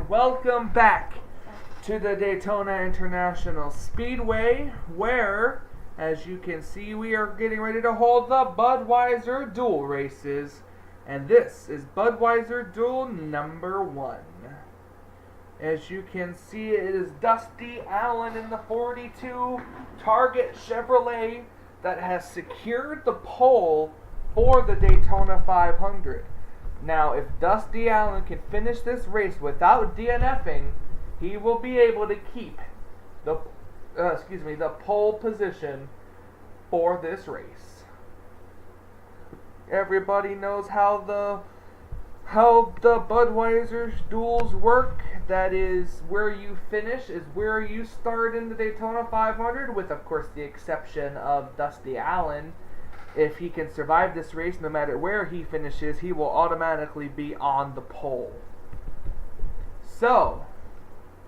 and welcome back to the Daytona International Speedway, where, as you can see, we are getting ready to hold the Budweiser Duel races, and this is Budweiser Duel number 1. As you can see, it is Dusty Allen in the 42 Target Chevrolet that has secured the pole for the Daytona 500. Now, if Dusty Allen can finish this race without DNFing, he will be able to keep the pole position for this race. Everybody knows how the Budweiser duels work. That is, where you finish is where you start in the Daytona 500, with of course the exception of Dusty Allen. If he can survive this race, no matter where he finishes, he will automatically be on the pole. So,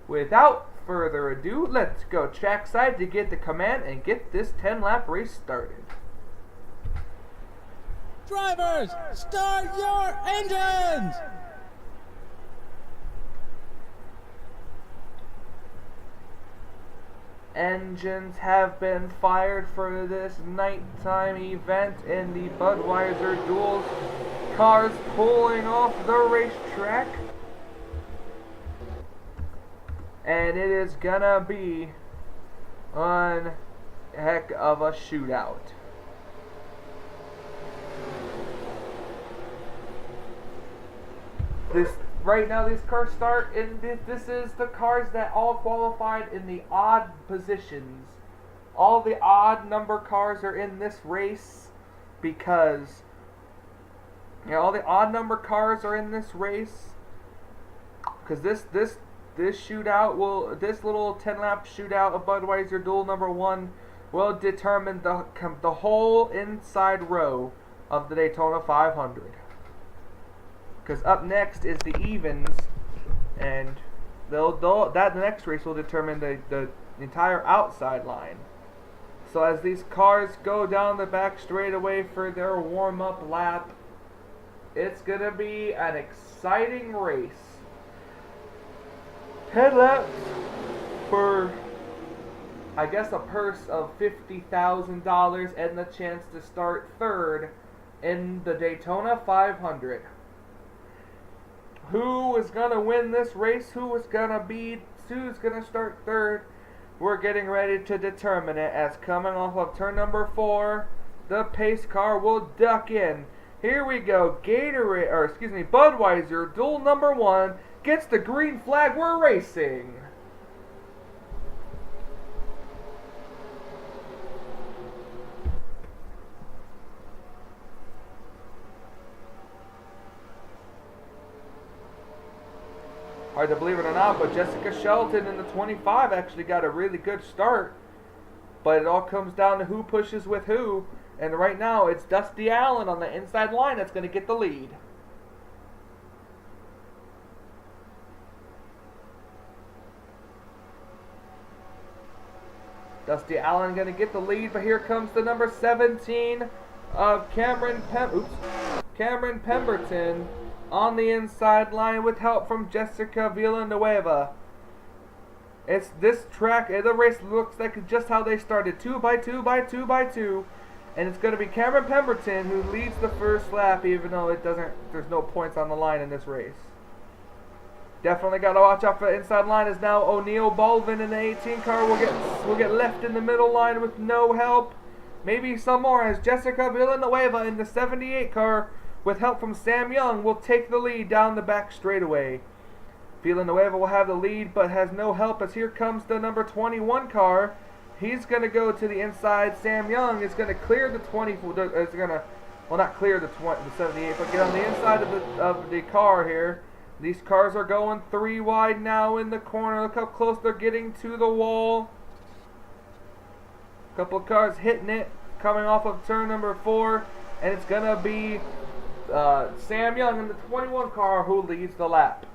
without further ado, let's go trackside to get the command and get this 10-lap race started. Drivers, start your engines! Engines have been fired for this nighttime event in the Budweiser Duels. Cars pulling off the racetrack. And it is gonna be one heck of a shootout. Right now, these cars start in this is the cars that all qualified in the odd positions. All the odd number cars are in this race because all the odd number cars are in this race because this shootout this little 10-lap shootout of Budweiser Duel number 1 will determine the whole inside row of the Daytona 500. Because up next is the evens, and the next race will determine the entire outside line. So as these cars go down the back straightaway for their warm-up lap, it's going to be an exciting race. 10 laps for, I guess, a purse of $50,000 and the chance to start third in the Daytona 500. Who is going to win this race? Who's going to start third? We're getting ready to determine it, as coming off of turn number 4, the pace car will duck in. Here we go. Budweiser Duel number 1 gets the green flag. We're racing. Hard to believe it or not, but Jessica Shelton in the 25 actually got a really good start. But it all comes down to who pushes with who. And right now, it's Dusty Allen on the inside line that's going to get the lead. Dusty Allen going to get the lead, but here comes the number 17 of Cameron Pemberton on the inside line with help from Jessica Villanueva. It's this track, the race looks like just how they started, 2 by 2 by 2 by 2, and it's going to be Cameron Pemberton who leads the first lap, even though there's no points on the line in this race. Definitely got to watch out for the inside line, as now O'Neal Baldwin in the 18 car will get left in the middle line with no help. Maybe some more, as Jessica Villanueva in the 78 car with help from Sam Young will take the lead down the back straightaway. Villanueva will have the lead but has no help, as here comes the number 21 car. He's going to go to the inside. Sam Young is going to clear the 78, but get on the inside of the car here. These cars are going 3 wide now in the corner. Look how close they're getting to the wall. A couple of cars hitting it, coming off of turn number 4, and it's going to be Sam Young in the 21 car who leads the lap.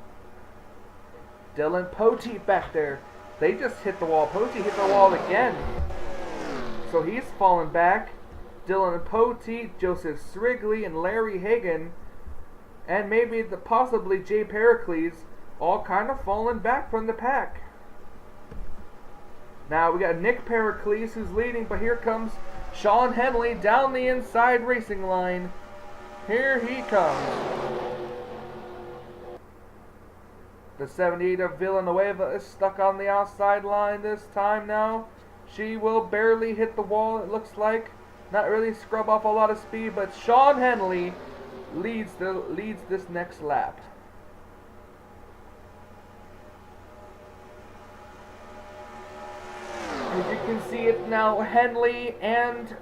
Dylan Poteet back there. They just hit the wall. Poteet hit the wall again. So he's fallen back. Dylan Poteet, Joseph Srigley, and Larry Hagan, and maybe possibly Jay Pericles all kind of falling back from the pack. Now we got Nick Pericles who's leading, but here comes Sean Henley down the inside racing line. Here he comes. The 78 of Villanueva is stuck on the outside line this time now. She will barely hit the wall, it looks like. Not really scrub off a lot of speed, but Sean Henley leads this next lap. As you can see, it's now Henley and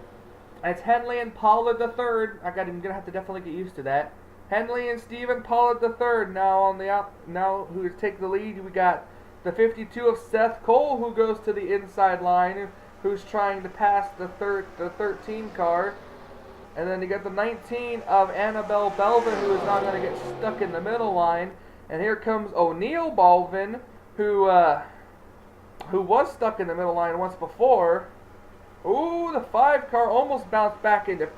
Pollard the third. I'm gonna have to definitely get used to that. Henley and Stephen Pollard the third now on the now who take the lead. We got the 52 of Seth Cole who goes to the inside line, who's trying to pass the 13 car. And then you got the 19 of Annabelle Belvin, who is now going to get stuck in the middle line. And here comes O'Neal Balvin, who was stuck in the middle line once before. Ooh, the 5 car almost bounced back into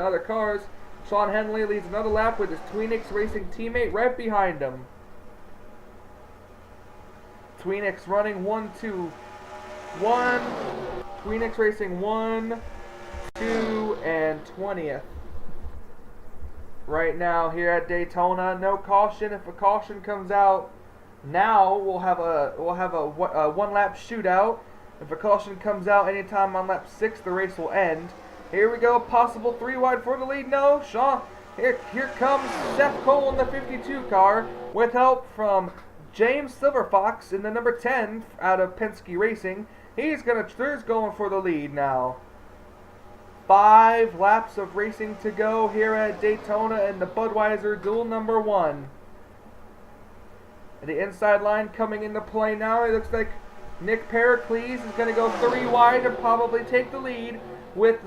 other cars. Sean Henley leads another lap with his Tweenix Racing teammate right behind him. Tweenix running 1, 2, 1. Tweenix Racing 1, 2, and 20th. Right now here at Daytona, no caution. If a caution comes out now, we'll have a 1 lap shootout. If a caution comes out anytime on lap 6, the race will end. Here we go, possible 3 wide for the lead. No, Sean. Here comes Seth Cole in the 52 car with help from James Silverfox in the number 10 out of Penske Racing. He's going for the lead now. 5 laps of racing to go here at Daytona in the Budweiser Duel number 1. The inside line coming into play now. It looks like Nick Pericles is going to go 3 wide and probably take the lead with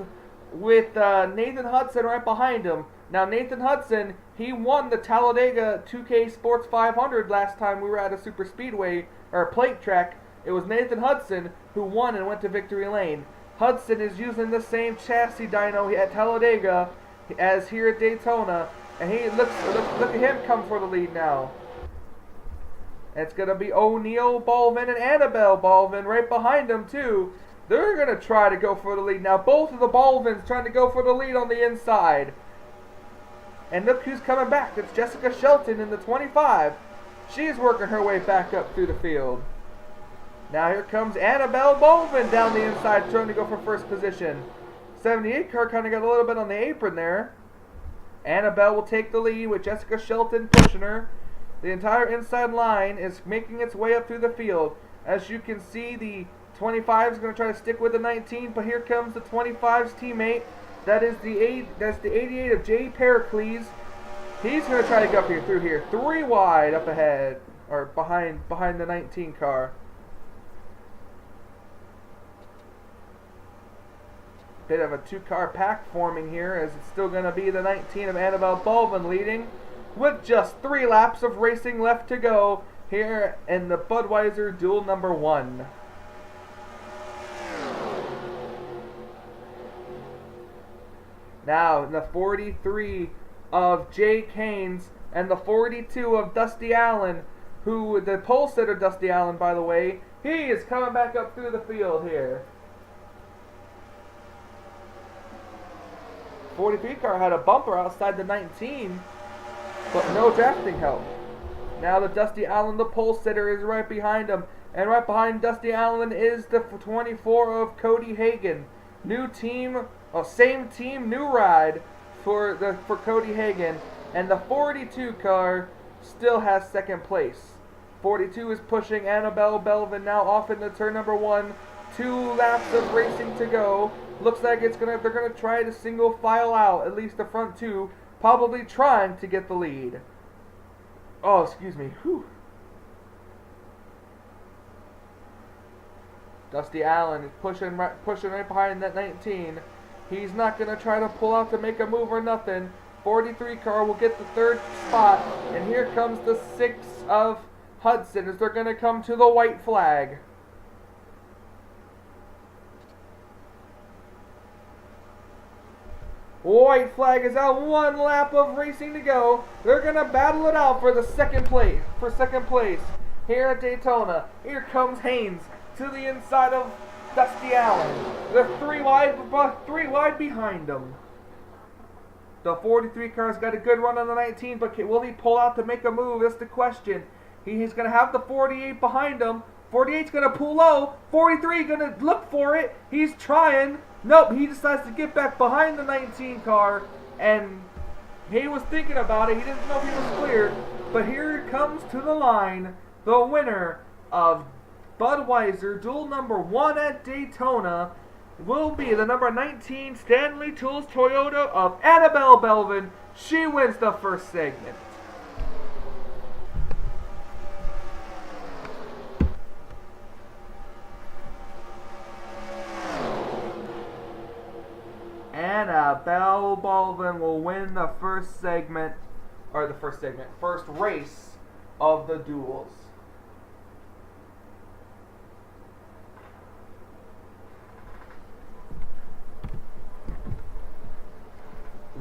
Nathan Hudson right behind him. Now Nathan Hudson, he won the Talladega 2K Sports 500 last time we were at a super speedway or a plate track. It was Nathan Hudson who won and went to victory lane. Hudson is using the same chassis dyno at Talladega as here at Daytona, and look at him come for the lead now. It's going to be O'Neal Balvin and Annabelle Balvin right behind him too. They're going to try to go for the lead now. Both of the Balvins trying to go for the lead on the inside. And look who's coming back. It's Jessica Shelton in the 25. She's working her way back up through the field. Now here comes Annabelle Balvin down the inside trying to go for first position. 78 car kind of got a little bit on the apron there. Annabelle will take the lead with Jessica Shelton pushing her. The entire inside line is making its way up through the field. As you can see, the 25 is going to try to stick with the 19, but here comes the 25's teammate. That's the 88 of Jay Pericles. He's going to try to get up through here. 3 wide up ahead, or behind the 19 car. Bit of a 2-car pack forming here, as it's still going to be the 19 of Annabelle Balvin leading, with just 3 laps of racing left to go here in the Budweiser Duel number 1. Now, the 43 of Jay Keynes and the 42 of Dusty Allen, who, the pole sitter Dusty Allen, by the way, he is coming back up through the field here. 43 car had a bumper outside the 19, but no drafting help. Now the Dusty Allen, the pole sitter, is right behind him. And right behind Dusty Allen is the 24 of Cody Hagan. New team, same team, new ride for Cody Hagan. And the 42 car still has second place. 42 is pushing Annabelle Belvin now off into turn number 1. 2 laps of racing to go. Looks like they're gonna try to single file out, at least the front 2, probably trying to get the lead. Oh, excuse me. Whew. Dusty Allen is pushing right behind that 19. He's not going to try to pull out to make a move or nothing. 43 car will get the 3rd spot. And here comes the 6 of Hudson as they're going to come to the white flag. White flag is out. 1 lap of racing to go. They're gonna battle it out for the second place. Here at Daytona. Here comes Haynes to the inside of Dusty Allen. They're 3 wide behind him. The 43 car's got a good run on the 19, but will he pull out to make a move? That's the question. He's going to have the 48 behind him. 48's going to pull low. 43 going to look for it. He's trying. Nope, he decides to get back behind the 19 car, and he was thinking about it. He didn't know if he was cleared, but here comes to the line the winner of Budweiser Duel number 1 at Daytona. Will be the number 19 Stanley Tools Toyota of Annabelle Belvin. She wins the first segment. Annabelle Belvin will win the first race of the duels.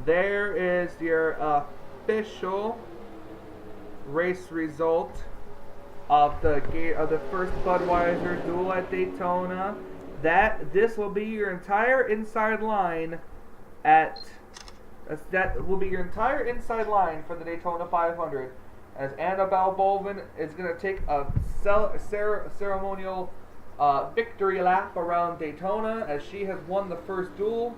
There is your official race result of the first Budweiser Duel at Daytona. This will be your entire inside line for the Daytona 500. As Annabelle Belvin is going to take a ceremonial victory lap around Daytona, as she has won the first duel.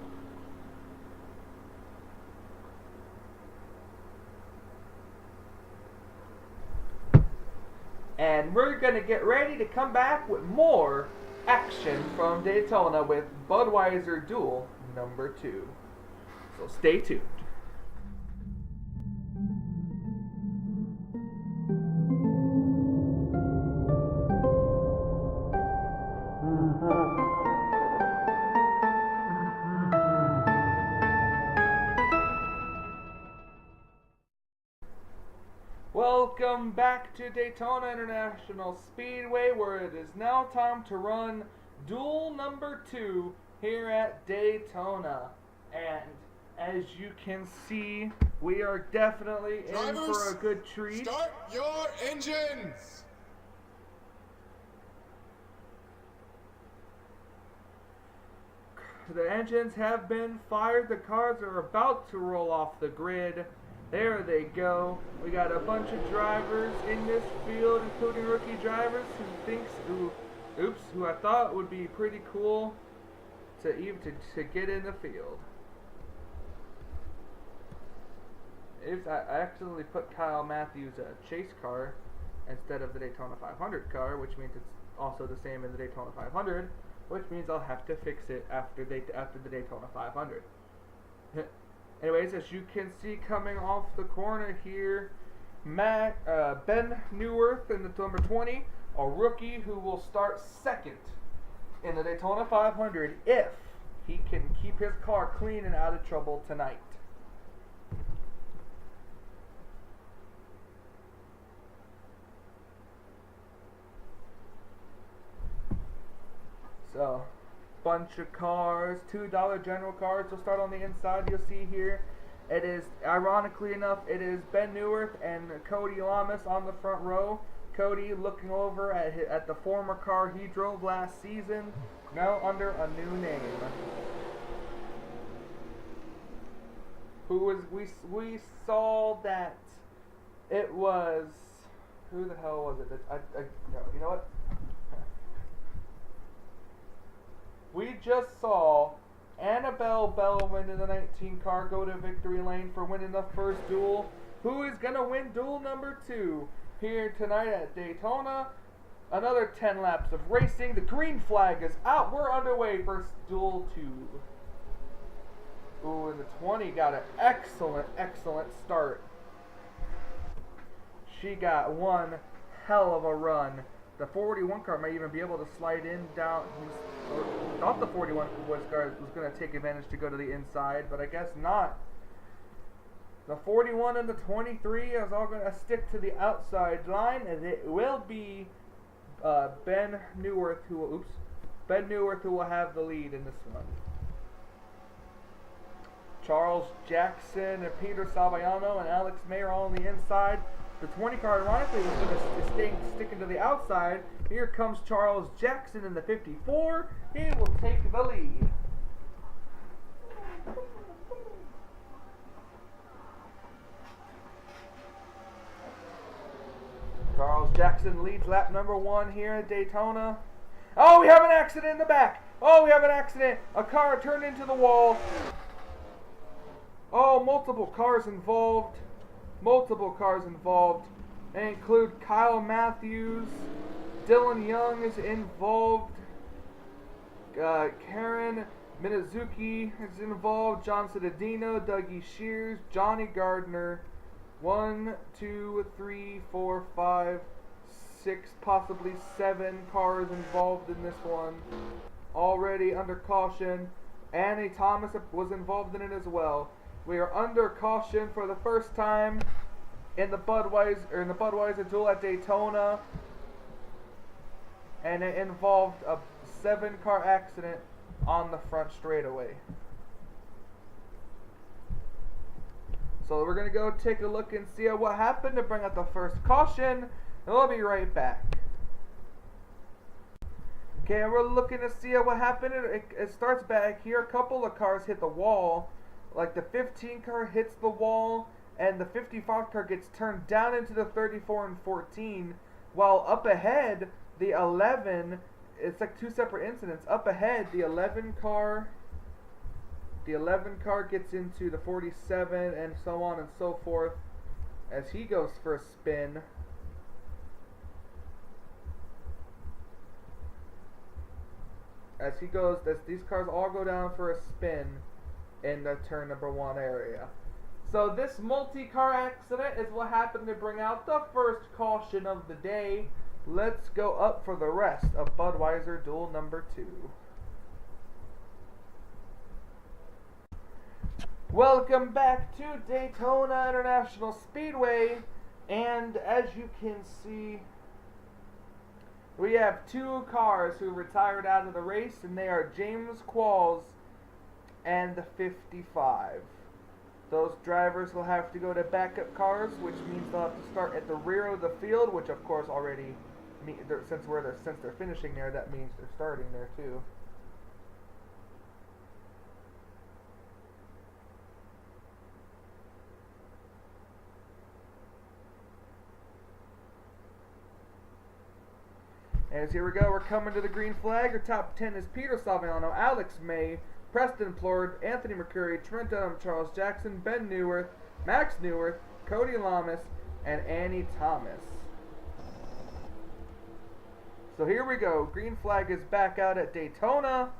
And we're going to get ready to come back with more action from Daytona with Budweiser Duel number 2. So stay tuned. Welcome back to Daytona International Speedway, where it is now time to run duel number 2 here at Daytona. And as you can see, we are definitely in for a good treat. Start your engines! The engines have been fired. The cars are about to roll off the grid. There they go. We got a bunch of drivers in this field, including rookie drivers who I thought would be pretty cool to get in the field. I accidentally put Kyle Matthews' chase car instead of the Daytona 500 car, which means it's also the same in the Daytona 500, which means I'll have to fix it after the Daytona 500. Anyways, as you can see coming off the corner here, Ben Neuwirth in the number 20, a rookie who will start second in the Daytona 500 if he can keep his car clean and out of trouble tonight. So, bunch of cars, $2 general cards will start on the inside. You'll see here, it is, ironically enough, it is Ben Neuwirth and Cody Lamas on the front row. Cody looking over at the former car he drove last season, now under a new name. We saw that it was, who the hell was it? You know what? We just saw Annabelle Belvin in the 19 car go to victory lane for winning the first duel. Who is going to win duel number 2 here tonight at Daytona? Another 10 laps of racing. The green flag is out. We're underway for duel 2. Ooh, and the 20 got an excellent start. She got one hell of a run. The 41 car may even be able to slide in down. Thought the 41 was going to take advantage to go to the inside, but I guess not. The 41 and the 23 is all going to stick to the outside line, and it will be Ben Neuwirth who will have the lead in this one. Charles Jackson and Peter Saviano and Alex Mayer all on the inside. The 20 car, ironically, was going to sticking to the outside. Here comes Charles Jackson in the 54. He will take the lead. Charles Jackson leads lap number 1 here at Daytona. Oh, we have an accident in the back. Oh, we have an accident. A car turned into the wall. Oh, multiple cars involved. Multiple cars involved. They include Kyle Matthews. Dylan Young is involved. Karen Minazuki is involved. John Cittadino, Dougie Shears, Johnny Gardner. 1, 2, 3, 4, 5, 6, possibly 7 cars involved in this one. Already under caution. Annie Thomas was involved in it as well. We are under caution for the first time in the Budweiser Duel at Daytona, and it involved a 7-car accident on the front straightaway. So we're gonna go take a look and see what happened to bring out the first caution, and we'll be right back. Okay, we're looking to see what happened. It starts back here. A couple of cars hit the wall. Like the 15 car hits the wall, and the 55 car gets turned down into the 34 and 14, while up ahead, the 11, it's like 2 separate incidents. Up ahead, the 11 car gets into the 47, and so on and so forth, as he goes for a spin. As these cars all go down for a spin in the turn number 1 area. So this multi-car accident is what happened to bring out the first caution of the day. Let's go up for the rest of Budweiser Duel number 2. Welcome back to Daytona International Speedway, and as you can see, we have 2 cars who retired out of the race, and they are James Qualls and the 55. Those drivers will have to go to backup cars, which means they'll have to start at the rear of the field, which of course already, since they're finishing there, that means they're starting there too. As here we go, we're coming to the green flag. Our top 10 is Peter Saviano, Alex May, Preston Plord, Anthony McCurry, Trent Dunham, Charles Jackson, Ben Neuwirth, Max Neuwirth, Cody Lamas, and Annie Thomas. So here we go. Green flag is back out at Daytona.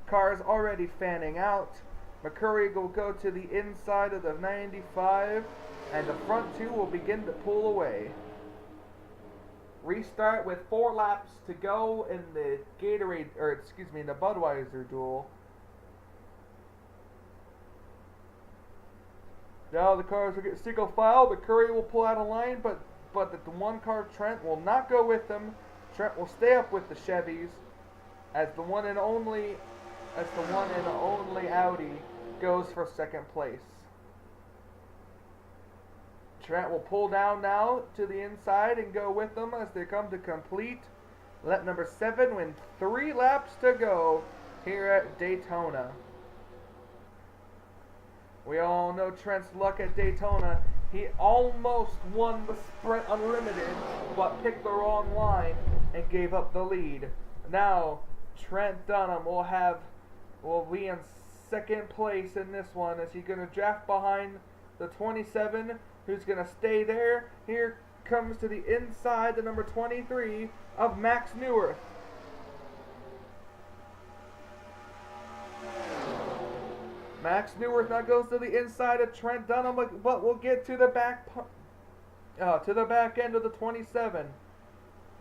Cars already fanning out. McCurry will go to the inside of the 95, and the front 2 will begin to pull away. Restart with 4 laps to go in the in the Budweiser Duel. Now the cars will get single file. McCurry will pull out a line, but the 1 car, Trent, will not go with them. Trent will stay up with the Chevys as the one and only Audi goes for 2nd place. Trent will pull down now to the inside and go with them as they come to complete lap number 7 with 3 laps to go here at Daytona. We all know Trent's luck at Daytona. He almost won the Sprint Unlimited, but picked the wrong line and gave up the lead. Now, Trent Dunham will be in 2nd place in this one as he's going to draft behind the 27, who's going to stay there. Here comes to the inside the number 23 of Max Neuwirth. Max Neuwirth now goes to the inside of Trent Dunham, but we'll get to the back end of the 27.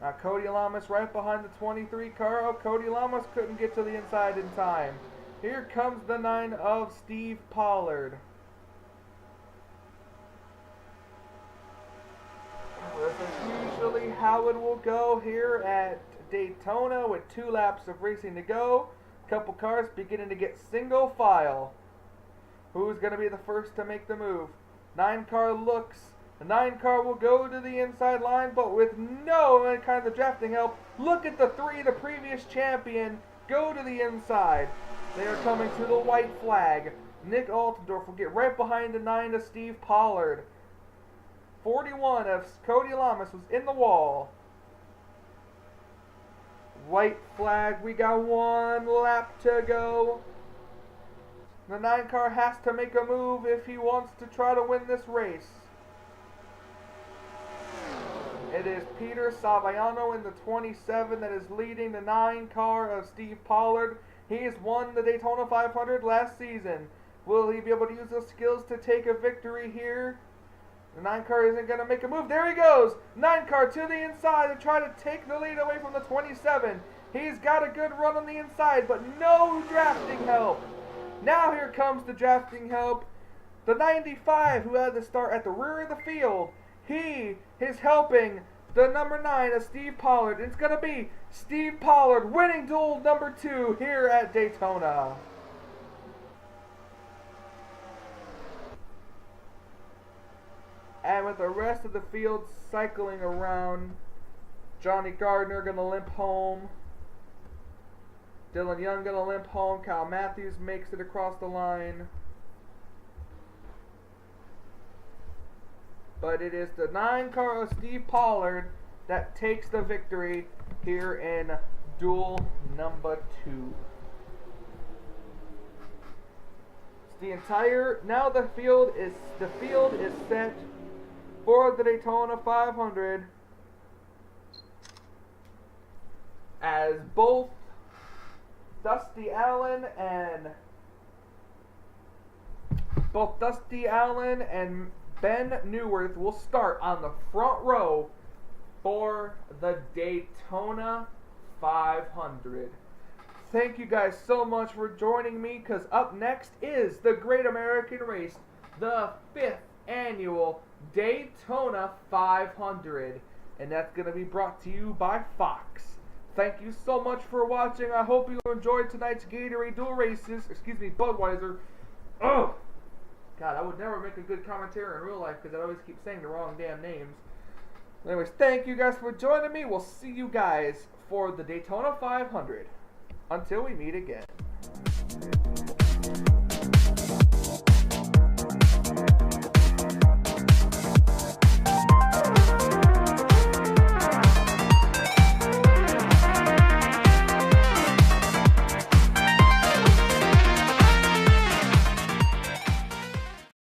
Now Cody Lamas right behind the 23 car. Oh, Cody Lamas couldn't get to the inside in time. Here comes the 9 of Steve Pollard. This is usually how it will go here at Daytona with 2 laps of racing to go. Couple cars beginning to get single file. Who's going to be the first to make the move? 9 car looks. The 9 car will go to the inside line, but with no kind of drafting help. Look at the 3, the previous champion, go to the inside. They are coming to the white flag. Nick Altendorf will get right behind the 9 of Steve Pollard. 41 of Cody Lamas was in the wall. White flag, we got 1 lap to go. The 9 car has to make a move if he wants to try to win this race. It is Peter Saviano in the 27 that is leading the 9 car of Steve Pollard. He has won the Daytona 500 last season. Will he be able to use those skills to take a victory here? The 9 car isn't going to make a move. There he goes! 9 car to the inside to try to take the lead away from the 27. He's got a good run on the inside, but no drafting help. Now here comes the drafting help. The 95, who had to start at the rear of the field, he is helping the number 9 of Steve Pollard. It's going to be Steve Pollard winning duel number 2 here at Daytona. And with the rest of the field cycling around, Johnny Gardner going to limp home. Dylan Young going to limp home. Kyle Matthews makes it across the line. But it is the 9 car of Steve Pollard that takes the victory here in duel number 2. Now the field is set for the Daytona 500 as both Dusty Allen and Ben Neuwirth will start on the front row for the Daytona 500. Thank you guys so much for joining me, because up next is the Great American Race, the 5th annual Daytona 500, and that's going to be brought to you by Fox. Thank you so much for watching. I hope you enjoyed tonight's Gatorade Duel Races, Budweiser. Oh, God, I would never make a good commentator in real life because I always keep saying the wrong damn names. Anyways, thank you guys for joining me. We'll see you guys for the Daytona 500. Until we meet again.